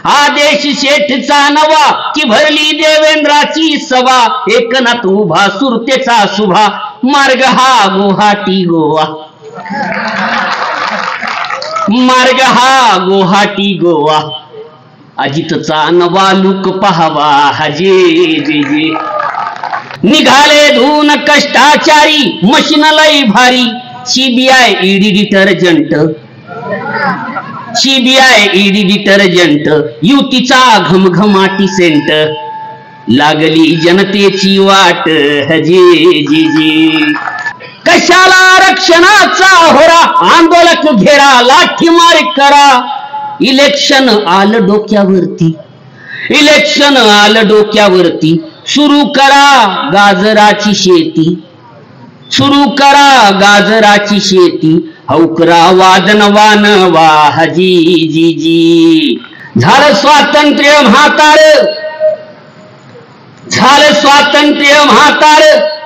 आदेश शेठचा नवा की भरली देवेंद्राची सभा एकनाथ उभा सुरतेचा शुभा मार्ग हा गुवाहाटी गोवा मार्ग हा गुवाहाटी गोवा अजितचा नवा लूक पहावा हजे जे जे निघाले धून कष्टाचारी मशीन लई भारी CBI ED detergent CBI ED detergent युतीचा घमघमाटी सेंट लागली जनतेची वाट हजे जी जी कशाला रक्षणाचा होरा आंदोलक घेरा लाठीमार करा इलेक्शन आलं डोक्यावरती इलेक्शन आलं डोक्यावरती सुरू करा गाजराची शेती सुरू करा गाजराची शेती हौकरा वादन वानवा हजी जी जी झालं स्वातंत्र्य म्हातार झालं स्वातंत्र्य म्हातार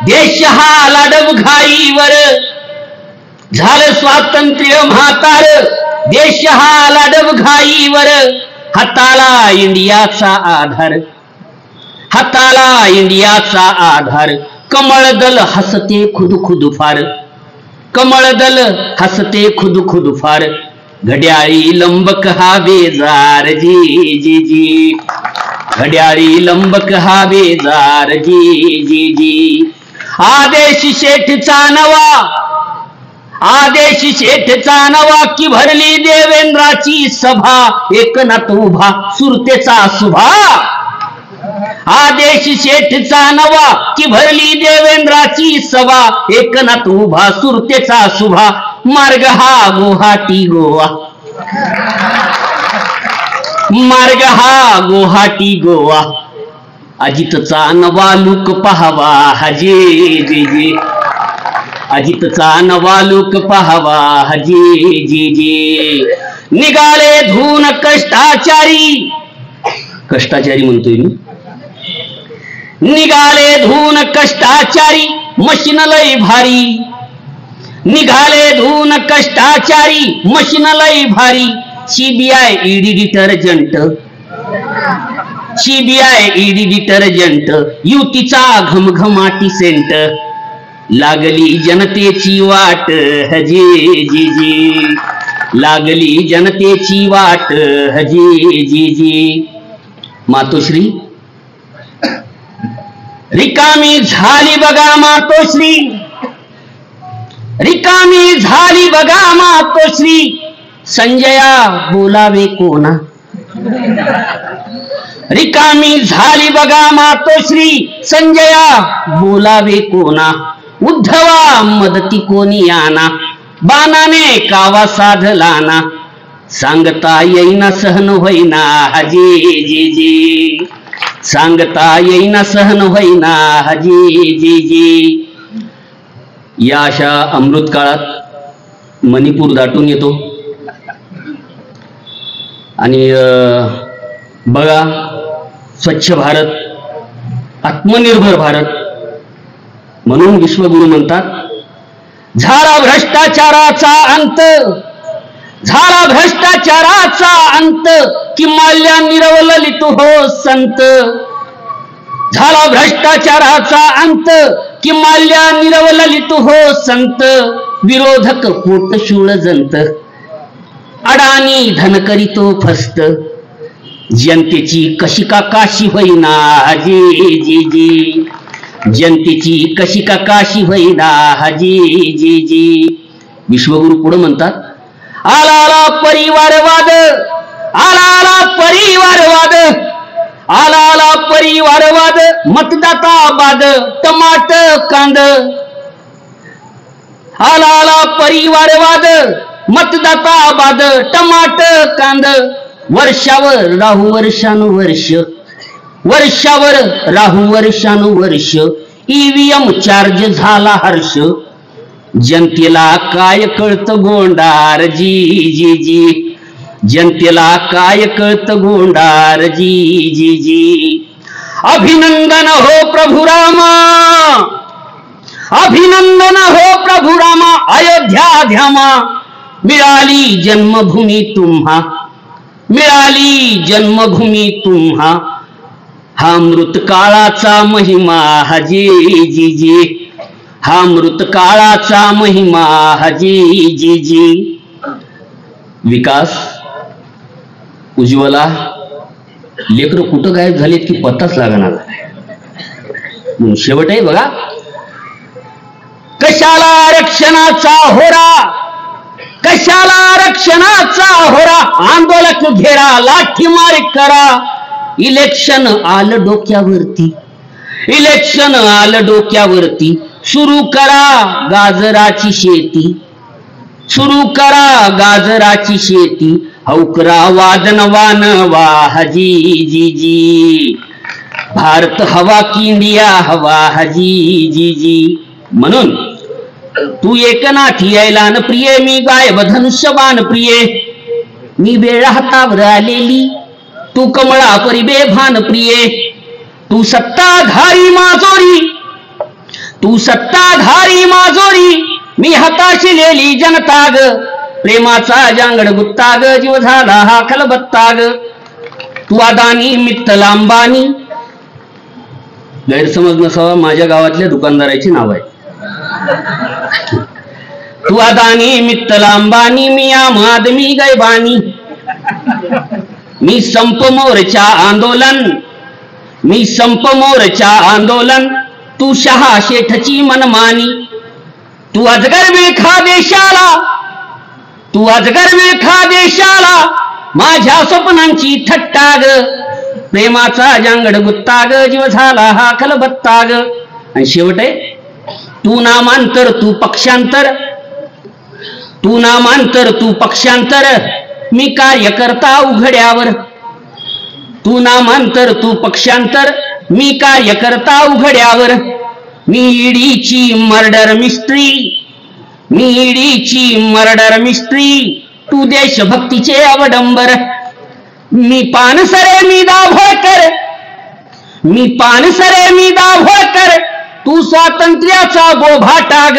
देश हा लाडव घाईवर झालं स्वातंत्र्य म्हातार देश हा लाडव घाईवर हाताला इंडियाचा आधार हाताला इंडियाचा आधार कमळ दल हसते खुद खुद फार कमळ दल हसते खुद खुद फार घड्याळी लंबक हा बेजार जी जी जी घड्याळी लंबक हा बेजार जी जी जी आदेश शेठचा नवा आदेश शेठचा नवा की भरली देवेंद्राची सभा एकनाथ उभा सुरतेचा शुभा आदेश शेठचा नवा की भरली देवेंद्राची सभा एकनाथ उभा सुरतेचा शुभा मार्ग हा गुवाहाटी गोवा मार्ग हा गुवाहाटी गोवा अजितचा नवा लूक पहावा हजे जे जे अजितचा नवा लूक पहावा हजे जे जे निघाले धून कष्टाचारी कष्टाचारी म्हणतोय मी निघाले धून कष्टाचारी मशीन लई भारी निघाले धून कष्टाचारी मशीन लई भारी CBI ED detergent CBI ED detergent युतीचा घमघमाटी सेंट लागली जनतेची वाट हजे जी जी लागली जनतेची वाट हजे जी जी मातोश्री रिकामी झाली बघा मातोश्री रिकामी झाली बघा मातोश्री संजया बोलावे कोणा रिकामी झाली बघा मातोश्री संजया बोलावे कोणा उद्धवा मदती कोणी आना बाणाने कावा साधलाना सांगता येईना सहन होईना हजे जी जी सांगता येईना सहन होईना हजी जी जी या अशा अमृत काळात मणिपूर दाटून येतो आणि बघा स्वच्छ भारत आत्मनिर्भर भारत म्हणून विश्वगुरु म्हणतात झाला भ्रष्टाचाराचा अंत झाला भ्रष्टाचाराचा अंत कि माल्या निरवललित हो संत झाला भ्रष्टाचाराचा अंत कि माल्या निरवललित हो संत विरोधक पोट शूळ जंत अडाणी धन करीतो फस्त जनतेची कशी का काशी होईना हजी जी जी जनतेची कशी का काशी होईना हजी जी जी विश्वगुरु पुढे म्हणतात आला आला परिवारवाद आला आला परिवारवाद आला आला परिवारवाद मतदाता बाद टमाट कांद आला आला परिवारवाद मतदाता बाद टमाट कांद वर्षावर राहू वर्षानुवर्ष वर्षावर राहू वर्षानुवर्ष ईव्हीएम चार्ज झाला हर्ष जनतेला काय कळतं गोंडार जी जी जी जनतेला काय कळतं गोंडार जी जी जी अभिनंदन हो प्रभु रामा अभिनंदन हो प्रभु रामा अयोध्या ध्यामा मिळाली जन्मभूमी तुम्हा मिळाली जन्मभूमी तुम्हा, हा मृत काळाचा महिमा हजी जी जी, हा मृत काळाचा महिमा हजी जी जी. विकास, उज्ज्वला, लेकरं कुठं गायब झालेत की पत्ताच लागणार. शेवट आहे बघा, कशाला आरक्षणाचा होरा, कशाला आरक्षणाचा होरा, आंदोलक घेरा, लाठीमार करा. इलेक्शन आलं डोक्यावरती, इलेक्शन आलं डोक्यावरती, सुरू करा गाजराची शेती, सुरू करा गाजराची शेती. हौकरा वादन वान हजी जी जी, भारत हवा की इंडिया हवा हजी जी जी. म्हणून तू एकनाथ यायला न प्रिये, मी गायब धनुष्यबाण प्रिये, मी वेळ हातावर आलेली, तू कमळा परी बेभान प्रिये. तू सत्ताधारी माजोरी, तू सत्ताधारी माजोरी, मी हाताशिलेली जनता ग, प्रेमाचा जांगड गुत्ता ग, जीव झाला हा खलबत्ता ग. तू अदानी मित्तल अंबानी, गैरसमज नसावा, माझ्या गावातल्या दुकानदाराची नाव आहे. तू अदानी मित्तल अंबानी, मी आम आदमी गैबानी. मी संप मोर्चा आंदोलन, मी संप मोर्चा आंदोलन, तू शहा शेठची मनमानी. तू अजगर विळखा देशाला, तू अजगर विळखा देशाला, माझ्या स्वप्नांची थट्टा ग, प्रेमाचा जांगड गुत्ता ग, जीव झाला हा खलबत्ता ग. आणि शेवट आहे, तू नामांतर तू पक्षांतर, तू नामांतर तू पक्षांतर, मी कार्यकर्ता उघड्यावर. तू नामांतर तू पक्षांतर, मी कार्यकर्ता उघड्यावर. मी ईडीची मर्डर मिस्ट्री, मी ईडीची मर्डर मिस्ट्री, तू देशभक्तीचे अवडंबर. मी पानसरे मी दाभोळकर, मी पानसरे मी दाभोळकर, तू स्वातंत्र्याचा गोभाटा ग,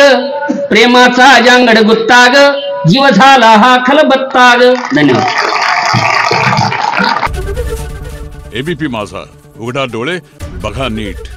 प्रेमाचा जांगड गुत्ता ग, जीव झाला हा खलबत्ता ग. धन्यवाद. एबीपी माझा, उघडा डोळे बघा नीट.